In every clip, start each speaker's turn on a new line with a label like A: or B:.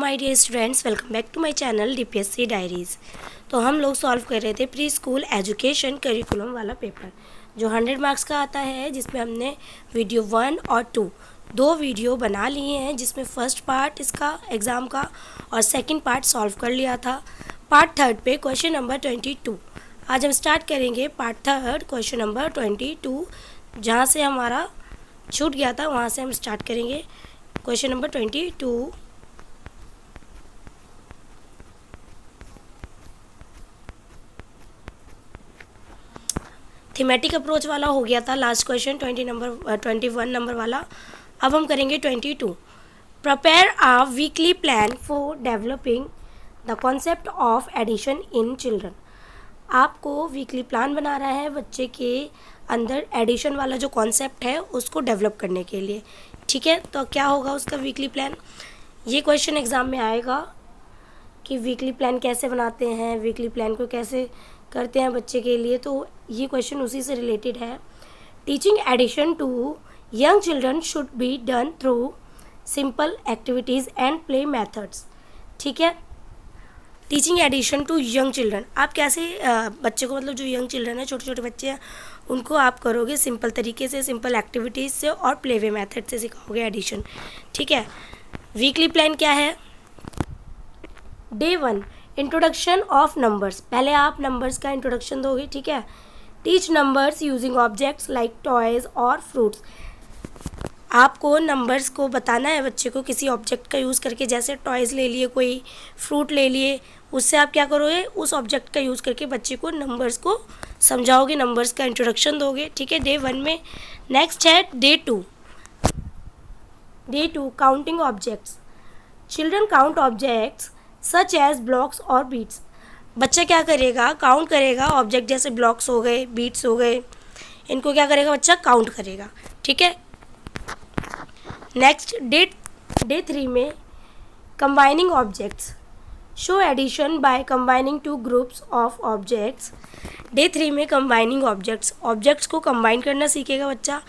A: My dear students, welcome back to my channel DPSC diaries. तो हम लोग solve कर रहे थे प्री स्कूल एजुकेशन करिकुलम वाला पेपर जो 100 मार्क्स का आता है, जिसमें हमने वीडियो 1 और 2 दो वीडियो बना लिए हैं, जिसमें फर्स्ट पार्ट इसका एग्ज़ाम का और सेकंड पार्ट सॉल्व कर लिया था। पार्ट थर्ड पे क्वेश्चन नंबर 22 आज हम स्टार्ट करेंगे। पार्ट थर्ड क्वेश्चन नंबर 22 जहाँ से हमारा छूट गया था वहाँ से हम स्टार्ट करेंगे। क्वेश्चन नंबर 22 थीमेटिक अप्रोच वाला हो गया था लास्ट क्वेश्चन 21 नंबर वाला। अब हम करेंगे 22। Prepare a weekly plan for developing the concept of addition in children. आपको वीकली प्लान बना रहा है बच्चे के अंदर एडिशन वाला जो कॉन्सेप्ट है उसको डेवलप करने के लिए। ठीक है, तो क्या होगा उसका वीकली प्लान। ये क्वेश्चन एग्ज़ाम में आएगा कि वीकली प्लान कैसे बनाते हैं, वीकली प्लान को कैसे करते हैं बच्चे के लिए। तो ये क्वेश्चन उसी से रिलेटेड है। Teaching addition to young children should be done through simple activities and play methods. ठीक है, teaching addition to young children आप कैसे बच्चे को, मतलब जो यंग चिल्ड्रन है, छोटे छोटे बच्चे हैं, उनको आप करोगे सिंपल तरीके से, सिंपल एक्टिविटीज़ से और प्ले वे मेथड से सिखाओगे एडिशन। ठीक है, वीकली प्लान क्या है। Day 1 introduction of numbers. पहले आप नंबर्स का इंट्रोडक्शन दोगे। ठीक है, teach numbers using objects like toys और फ्रूट्स। आपको नंबर्स को बताना है बच्चे को किसी ऑब्जेक्ट का यूज़ करके, जैसे टॉयज़ ले लिए, कोई फ्रूट ले लिए, उससे आप क्या करोगे, उस ऑब्जेक्ट का यूज़ करके बच्चे को नंबर्स को समझाओगे, नंबर्स का इंट्रोडक्शन दोगे। ठीक है, डे 1 में। नेक्स्ट है day 2। Day 2 counting objects. Children count objects such as blocks और बीट्स। बच्चा क्या करेगा, काउंट करेगा ऑब्जेक्ट, जैसे ब्लॉक्स हो गए, बीट्स हो गए, इनको क्या करेगा बच्चा, काउंट करेगा। ठीक है, नेक्स्ट डे 3 में combining objects. Show addition by combining two groups of objects. Day 3 में कंबाइनिंग ऑब्जेक्ट्स, ऑब्जेक्ट्स को कंबाइन करना सीखेगा बच्चा।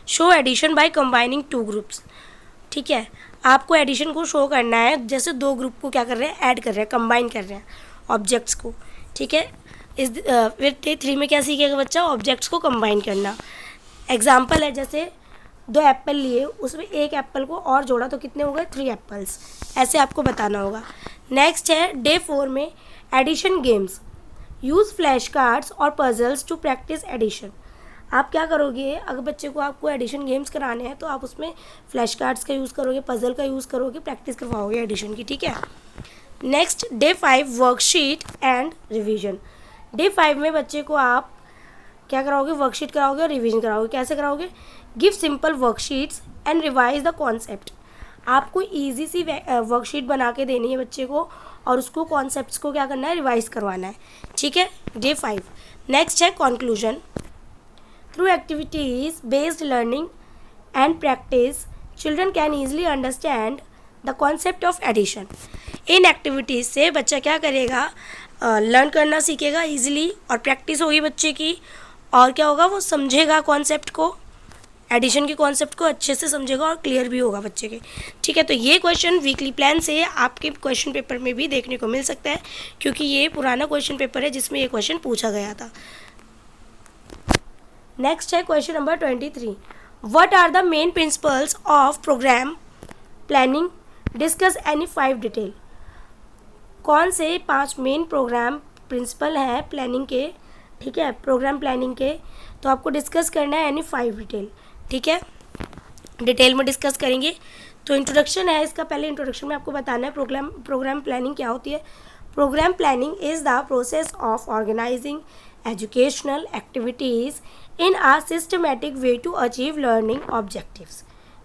A: Show addition by combining two groups. ठीक है, आपको एडिशन को शो करना है, जैसे दो ग्रुप को क्या कर रहे हैं, ऐड कर रहे हैं, कंबाइन कर रहे हैं ऑब्जेक्ट्स को। ठीक है, इस फिर डे 3 में क्या सीखेगा बच्चा, ऑब्जेक्ट्स को कंबाइन करना। एग्जाम्पल है, जैसे 2 एप्पल लिए, उसमें एक एप्पल को और जोड़ा तो कितने हो गए, 3 एप्पल्स। ऐसे आपको बताना होगा। नेक्स्ट है डे 4 में addition games. Use flash cards और पजल्स टू प्रैक्टिस एडिशन। आप क्या करोगे, अगर बच्चे को आपको एडिशन गेम्स कराने हैं तो आप उसमें फ्लैश कार्ड्स का यूज़ करोगे, पजल का यूज़ करोगे, प्रैक्टिस करवाओगे एडिशन की। ठीक है, next day 5 worksheet and revision. Day 5 में बच्चे को आप क्या कराओगे, वर्कशीट कराओगे और रिवीजन कराओगे। कैसे कराओगे, give simple worksheets and revise the concept. आपको ईजी सी वर्कशीट बना के देनी है बच्चे को और उसको कॉन्सेप्ट्स को क्या करना है, रिवाइज करवाना है। ठीक है, डे 5। नेक्स्ट है conclusion. Through activities based learning and practice, children can easily understand the concept of addition. In activities से बच्चा क्या करेगा, लर्न करना सीखेगा इजीली, और प्रैक्टिस होगी बच्चे की, और क्या होगा, वो समझेगा कॉन्सेप्ट को, एडिशन के कॉन्सेप्ट को अच्छे से समझेगा और क्लियर भी होगा बच्चे के। ठीक है, तो ये क्वेश्चन वीकली प्लान से आपके क्वेश्चन पेपर में भी देखने को मिल सकता है, क्योंकि ये पुराना क्वेश्चन पेपर है जिसमें ये क्वेश्चन पूछा गया था। नेक्स्ट है question number 23। What are the main principles of programme planning, discuss any 5 detail. कौन से 5 मेन प्रोग्राम प्रिंसिपल हैं प्लानिंग के। ठीक है, प्रोग्राम प्लानिंग के, तो आपको डिस्कस करना है एनी 5 डिटेल। ठीक है, डिटेल में डिस्कस करेंगे। तो इंट्रोडक्शन है इसका, पहले इंट्रोडक्शन में आपको बताना है प्रोग्राम प्लानिंग क्या होती है। Programme planning is the process of organising educational activities in a systematic way to achieve learning objectives.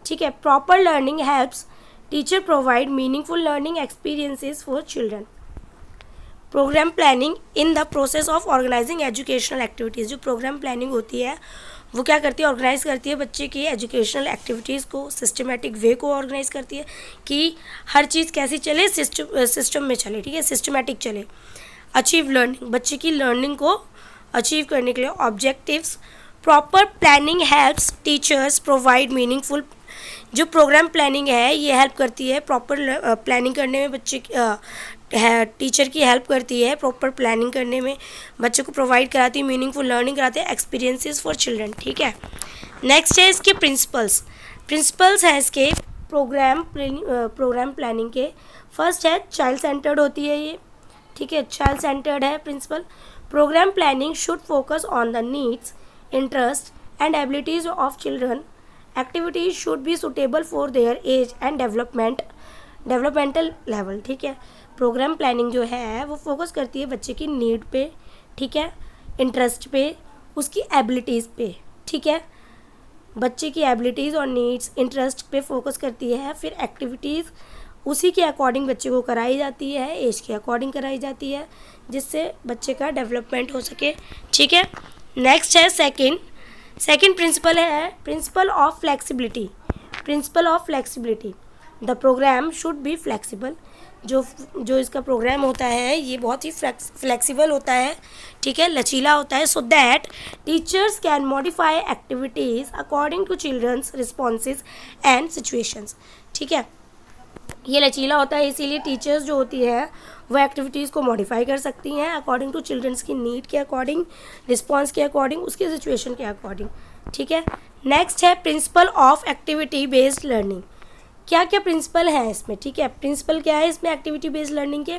A: ठीक है, proper learning helps teacher provide meaningful learning experiences for children. Program planning in the process of organizing educational activities। जो programme planning होती है वो क्या करती है, organise करती है बच्चे की एजुकेशनल एक्टिविटीज़ को, सिस्टमेटिक वे को ऑर्गेनाइज करती है कि हर चीज़ कैसी चले, सिस्टम में चले। ठीक है, सिस्टमेटिक चले। अचीव लर्निंग, बच्चे की लर्निंग को अचीव करने के लिए objectives. Proper planning helps teachers provide meaningful जो प्रोग्राम प्लानिंग है ये हेल्प करती है प्रॉपर प्लानिंग करने में, बच्चे है टीचर की हेल्प करती है प्रॉपर प्लानिंग करने में, बच्चों को प्रोवाइड कराती है मीनिंगफुल लर्निंग कराती है, एक्सपीरियंसेस फॉर चिल्ड्रन। ठीक है, नेक्स्ट है इसके प्रिंसिपल्स हैं इसके प्रोग्राम प्लानिंग के। फर्स्ट है चाइल्ड सेंटर्ड होती है ये, ठीक है, चाइल्ड सेंटर्ड है principle. Programme planning should focus on the needs, interest and abilities of children. Activities should be suitable for their age and developmental level. ठीक है, प्रोग्राम प्लानिंग जो है वो फोकस करती है बच्चे की नीड पे, ठीक है, इंटरेस्ट पे, उसकी एबिलिटीज़ पे। ठीक है, बच्चे की एबिलिटीज़ और नीड्स इंटरेस्ट पे फोकस करती है। फिर एक्टिविटीज़ उसी के अकॉर्डिंग बच्चे को कराई जाती है, एज के अकॉर्डिंग कराई जाती है, जिससे बच्चे का डेवलपमेंट हो सके। ठीक है, नेक्स्ट है सेकंड प्रिंसिपल है principle of flexibility. The programme should be flexible. जो इसका प्रोग्राम होता है ये बहुत ही फ्लेक्सिबल होता है, ठीक है, लचीला होता है, so that teachers can modify activities according to children's responses and situations. ठीक है, ये लचीला होता है, इसीलिए टीचर्स जो होती है वो एक्टिविटीज़ को मॉडिफाई कर सकती हैं अकॉर्डिंग टू चिल्ड्रंस की नीड के अकॉर्डिंग, रिस्पॉन्स के अकॉर्डिंग, उसके सिचुएशन के अकॉर्डिंग। ठीक है, नेक्स्ट है principle of activity based learning. क्या क्या प्रिंसिपल है इसमें? ठीक है, प्रिंसिपल क्या है इसमें एक्टिविटी बेस्ड लर्निंग के?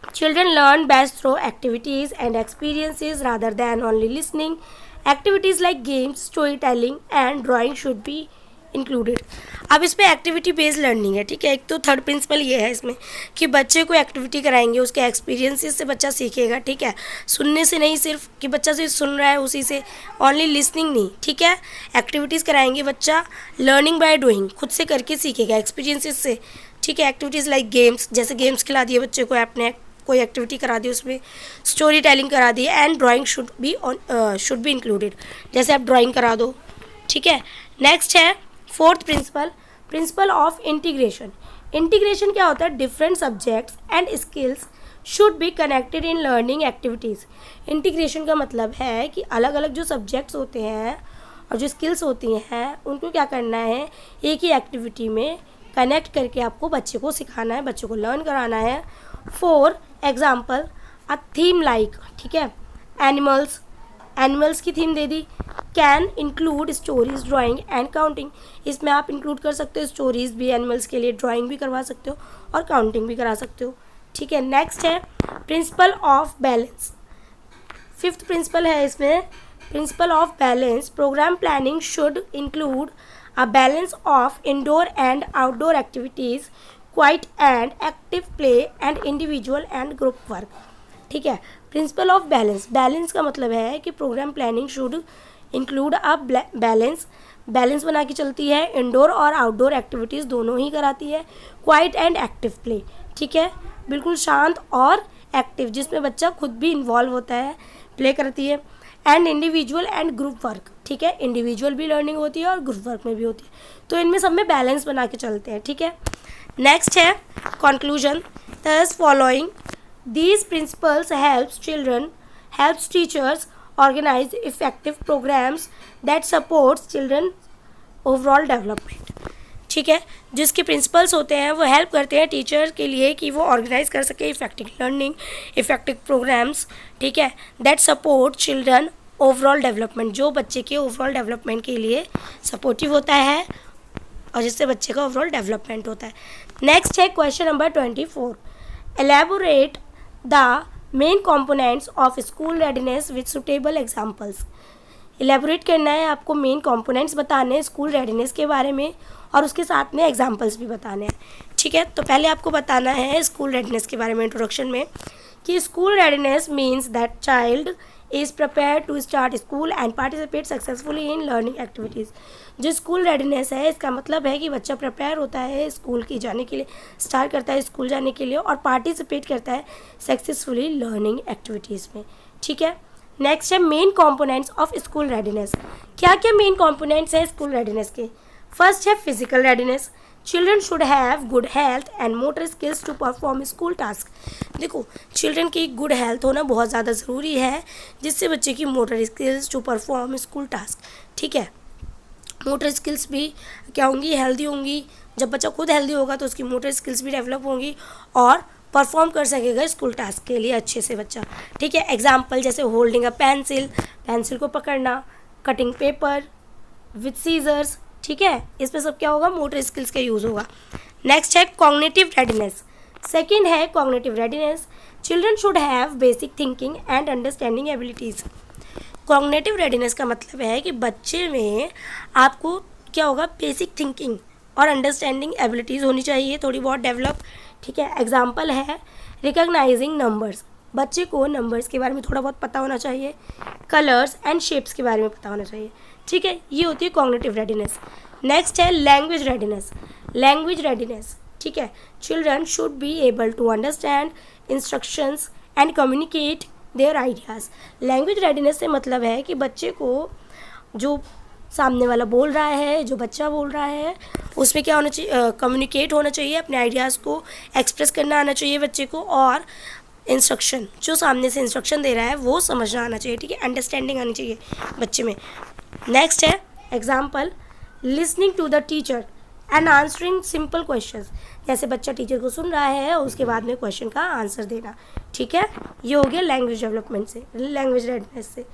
A: Children learn best through activities and experiences rather than only listening. Activities like games, story telling and drawing should be included. अब इसमें एक्टिविटी बेस्ड लर्निंग है, ठीक है। एक तो थर्ड प्रिंसिपल ये है इसमें कि बच्चे को एक्टिविटी कराएंगे, उसके एक्सपीरियंसेस से बच्चा सीखेगा, ठीक है, सुनने से नहीं, सिर्फ कि बच्चा सिर्फ सुन रहा है उसी से, ओनली लिसनिंग नहीं, ठीक है। एक्टिविटीज़ कराएंगे, बच्चा लर्निंग बाय डूइंग, खुद से करके सीखेगा एक्सपीरियंसेस से, ठीक है। एक्टिविटीज़ लाइक गेम्स, जैसे गेम्स खिला दिए बच्चे को, आपने कोई एक्टिविटी करा दी, उसमें स्टोरी टेलिंग करा दी, and drawing should be included, जैसे आप ड्राइंग करा दो, ठीक है। नेक्स्ट है fourth principle of integration. Integration क्या होता है? Different subjects and skills should be connected in learning activities. Integration का मतलब है कि अलग अलग जो सब्जेक्ट्स होते हैं और जो स्किल्स होती हैं उनको क्या करना है, एक ही एक्टिविटी में कनेक्ट करके आपको बच्चे को सिखाना है, बच्चे को लर्न कराना है। For example a theme like, ठीक है, एनिमल्स की theme they the, can include stories, drawing and counting. इसमें आप इंक्लूड कर सकते हो स्टोरीज भी एनिमल्स के लिए, ड्राइंग भी करवा सकते हो और काउंटिंग भी करा सकते हो, ठीक है। नेक्स्ट है principle of balance. Fifth principle है इसमें principle of balance. Programme planning should include a balance of indoor and outdoor activities, quiet and active play and individual and group work, ठीक है। प्रिंसिपल ऑफ बैलेंस का मतलब है कि programme planning should include a balance बना के चलती है, इंडोर और आउटडोर एक्टिविटीज़ दोनों ही कराती है, क्वाइट एंड एक्टिव प्ले, ठीक है, बिल्कुल शांत और एक्टिव, जिसमें बच्चा खुद भी इन्वॉल्व होता है, प्ले करती है, and individual and group work, ठीक है, इंडिविजुअल भी लर्निंग होती है और ग्रुप वर्क में भी होती है, तो इनमें सब में बैलेंस बना के चलते हैं, ठीक है। नेक्स्ट है conclusion. Thus following these principles helps teachers organize effective programs that supports children overall development, ठीक है। जिसके प्रिंसिपल्स होते हैं वो हेल्प करते हैं टीचर के लिए कि वो ऑर्गेनाइज कर सके इफेक्टिव लर्निंग, इफेक्टिव प्रोग्राम्स, ठीक है, that support children overall development, जो बच्चे के ओवरऑल डेवलपमेंट के लिए सपोर्टिव होता है और जिससे बच्चे का ओवरऑल डेवलपमेंट होता है। नेक्स्ट है question number 24। Elaborate the main components of school readiness with suitable examples. Elaborate करना है आपको, मेन कंपोनेंट्स बताने हैं स्कूल रेडीनेस के बारे में और उसके साथ में एग्जाम्पल्स भी बताने हैं, ठीक है। तो पहले आपको बताना है स्कूल रेडीनेस के बारे में इंट्रोडक्शन में कि school readiness means that child is prepare to start school and participate successfully in learning activities. जो स्कूल रेडीनेस है इसका मतलब है कि बच्चा प्रिपेयर होता है स्कूल की जाने के लिए, स्टार्ट करता है स्कूल जाने के लिए और पार्टिसिपेट करता है सक्सेसफुली लर्निंग एक्टिविटीज़ में, ठीक है। नेक्स्ट है main components of school readiness. क्या क्या मेन कंपोनेंट्स हैं स्कूल रेडीनेस के? फर्स्ट है physical readiness. Children should have good health and motor skills to perform school task. देखो, चिल्ड्रन की गुड हेल्थ होना बहुत ज़्यादा ज़रूरी है, जिससे बच्चे की motor skills to perform school task, ठीक है, मोटर स्किल्स भी क्या होंगी, हेल्दी होंगी। जब बच्चा खुद हेल्दी होगा तो उसकी मोटर स्किल्स भी डेवलप होंगी और परफॉर्म कर सकेगा स्कूल टास्क के लिए अच्छे से बच्चा। ठीक है, एग्जाम्पल जैसे होल्डिंग अ पेंसिल, पेंसिल को पकड़ना, कटिंग पेपर विथ सीजर्स। ठीक है, इसमें सब क्या होगा, मोटर स्किल्स का यूज़ होगा। नेक्स्ट है कॉग्निटिव रेडीनेस। सेकेंड है cognitive readiness. Children should have basic thinking and understanding abilities. Cognitive readiness का मतलब है कि बच्चे में आपको क्या होगा, बेसिक थिंकिंग और अंडरस्टैंडिंग एबिलिटीज़ होनी चाहिए थोड़ी बहुत डेवलप। ठीक है, एग्जाम्पल है रिकॉग्नाइजिंग नंबर्स। बच्चे को नंबर्स के बारे में थोड़ा बहुत पता होना चाहिए, कलर्स एंड शेप्स के बारे में पता होना चाहिए। ठीक है, ये होती है कॉग्निटिव रेडीनेस। नेक्स्ट है लैंग्वेज रेडीनेस। लैंग्वेज रेडीनेस, ठीक है, children should be able to understand instructions and communicate their ideas. Language readiness से मतलब है कि बच्चे को जो सामने वाला बोल रहा है, जो बच्चा बोल रहा है, उसमें क्या होना चाहिए, कम्युनिकेट होना चाहिए, अपने आइडियाज़ को एक्सप्रेस करना आना चाहिए बच्चे को, और इंस्ट्रक्शन, जो सामने से इंस्ट्रक्शन दे रहा है वो समझना आना चाहिए। ठीक है, अंडरस्टैंडिंग आनी चाहिए बच्चे में। नेक्स्ट है example listening to the teacher and answering simple questions. जैसे बच्चा टीचर को सुन रहा है और उसके बाद में क्वेश्चन का आंसर देना। ठीक है, ये हो गया लैंग्वेज डेवलपमेंट से, लैंग्वेज रेडीनेस से।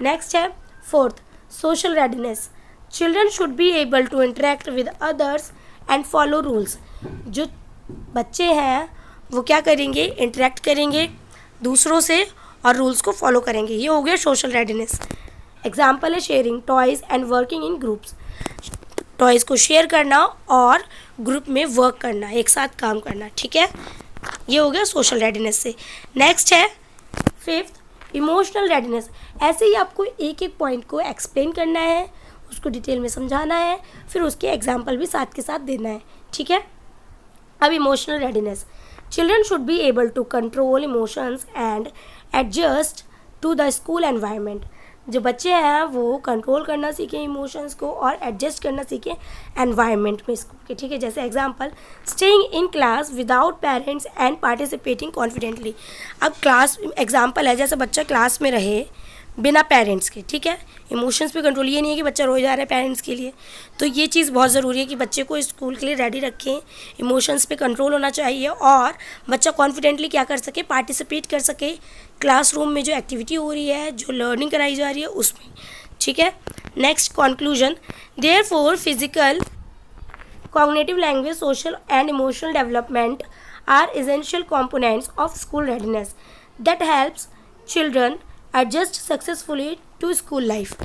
A: नेक्स्ट है fourth social readiness. Children should be able to interact with others and follow rules. जो बच्चे हैं वो क्या करेंगे, इंटरेक्ट करेंगे दूसरों से और रूल्स को फॉलो करेंगे। ये हो गया सोशल रेडीनेस। एग्जाम्पल है sharing toys and working in groups. Toys को शेयर करना और ग्रुप में वर्क करना, एक साथ काम करना। ठीक है, ये हो गया सोशल रेडीनेस से। नेक्स्ट है फिफ्थ इमोशनल रेडीनेस। ऐसे ही आपको एक एक पॉइंट को एक्सप्लेन करना है, उसको डिटेल में समझाना है, फिर उसके एग्जाम्पल भी साथ के साथ देना है। ठीक है, अब emotional readiness. Children should be able to control emotions and adjust to the school environment. जो बच्चे हैं वो कंट्रोल करना सीखें इमोशंस को और एडजस्ट करना सीखें एनवायरनमेंट में स्कूल के। ठीक है, जैसे example staying in class without parents and participating confidently. अब क्लास एग्जांपल है, जैसे बच्चा क्लास में रहे बिना पेरेंट्स के। ठीक है, इमोशंस पे कंट्रोल, ये नहीं है कि बच्चा रोए जा रहा है पेरेंट्स के लिए। तो ये चीज़ बहुत ज़रूरी है कि बच्चे को स्कूल के लिए रेडी रखें, इमोशंस पे कंट्रोल होना चाहिए और बच्चा कॉन्फिडेंटली क्या कर सके, पार्टिसिपेट कर सके क्लासरूम में जो एक्टिविटी हो रही है, जो लर्निंग कराई जा रही है उसमें। ठीक है, next conclusion. Therefore physical, cognitive, language, social and emotional development are essential components of school readiness that helps children adjust successfully to school life.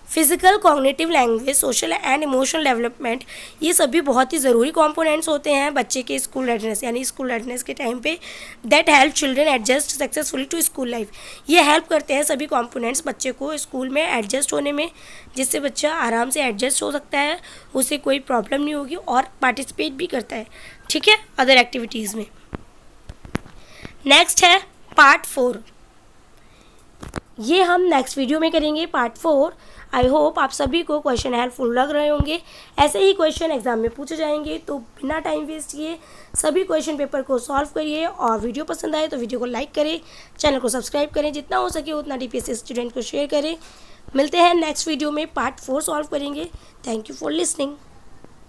A: Physical, cognitive, language, social and emotional development, ये सभी बहुत ही ज़रूरी components होते हैं बच्चे के school readiness, यानी school readiness के टाइम पे। That help children adjust successfully to school life. ये हेल्प करते हैं सभी कंपोनेंट्स बच्चे को स्कूल में एडजस्ट होने में, जिससे बच्चा आराम से एडजस्ट हो सकता है, उसे कोई प्रॉब्लम नहीं होगी और पार्टिसिपेट भी करता है। ठीक है, अदर एक्टिविटीज़ में। नेक्स्ट है पार्ट 4। ये हम नेक्स्ट वीडियो में करेंगे पार्ट 4। आई होप आप सभी को क्वेश्चन हेल्पफुल लग रहे होंगे। ऐसे ही क्वेश्चन एग्जाम में पूछे जाएंगे, तो बिना टाइम वेस्ट किए सभी क्वेश्चन पेपर को सॉल्व करिए। और वीडियो पसंद आए तो वीडियो को लाइक करें, चैनल को सब्सक्राइब करें, जितना हो सके उतना डीपीएससी स्टूडेंट को शेयर करें। मिलते हैं नेक्स्ट वीडियो में, पार्ट 4 सॉल्व करेंगे। Thank you for listening.